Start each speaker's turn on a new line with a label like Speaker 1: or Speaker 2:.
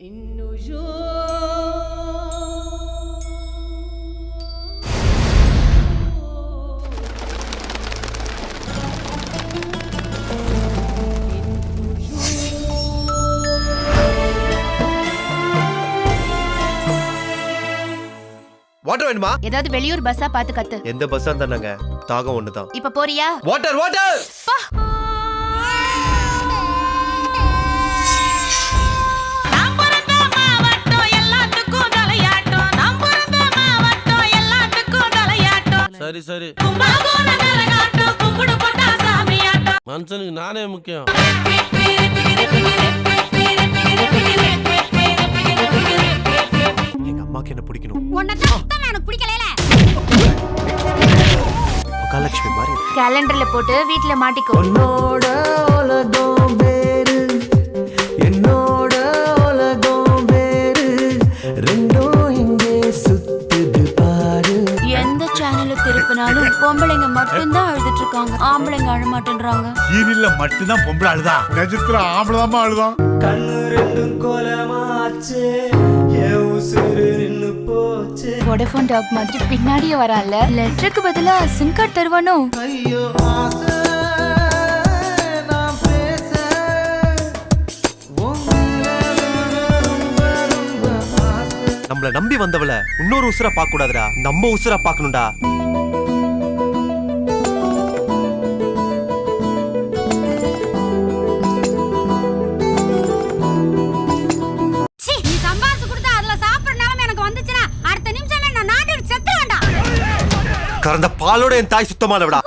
Speaker 1: Water வேணுமா?
Speaker 2: ஏதாவது வெளியூர் பஸ்ஸா பாத்து கத்து.
Speaker 1: எந்த பஸ்ஸா இருந்தாங்க தாகம் ஒண்ணுதான்.
Speaker 2: இப்ப போறியா?
Speaker 1: Water water.
Speaker 3: சரி சரி, மனுஷனுக்கு நானே முக்கியம்.
Speaker 1: எங்க அம்மாக்கு என்ன பிடிக்கணும்.
Speaker 2: எனக்கு பிடிக்கல.
Speaker 1: மகாலட்சுமி மாதிரி
Speaker 2: கேலண்டர்ல போட்டு வீட்ல மாட்டிக்கோ.
Speaker 4: உன்னோட உலகம் வேறு, என்னோட உலகம் வேறு, ரெண்டும் இங்கே சுத்துது பாரு.
Speaker 2: எந்த சேனல்ல திருப்பினாலும் பொம்பளைங்க மட்டும்தான் அழுதுட்டு இருக்காங்க, ஆம்பளைங்க அழ மாட்டேன்றாங்க.
Speaker 5: சீரியல்ல மட்டும்தான் பொம்பளை அழுதான், நிஜத்துல ஆம்பளைதான் அழுதான்.
Speaker 4: கண்ணு ரெண்டும் கோலமாச்சு, என் உசுறு நின்னு போச்சு.
Speaker 2: வோடஃபோன் டாக் மாதிரி பின்னாடியே வரான்ல, லெட்டருக்கு பதிலா சிம் கார்டு தருவானோ?
Speaker 4: ஐயோ ஆசை நான் பேச,
Speaker 1: நம்மள நம்பி வந்தவள இன்னொரு உசுரா பார்க்க கூடாதுடா, நம்ம உசுரா பார்க்கணும்டா.
Speaker 2: நீ சம்பாதிச்சு கொடுத்தா அதுல சாப்பிடுற நிலைமை எனக்கு வந்துச்சுன்னா அடுத்த நிமிஷமே நான் நாட்டு செத்து வேண்டாம்.
Speaker 1: கறந்த பாலோட என் தாய் சுத்தமானவடா.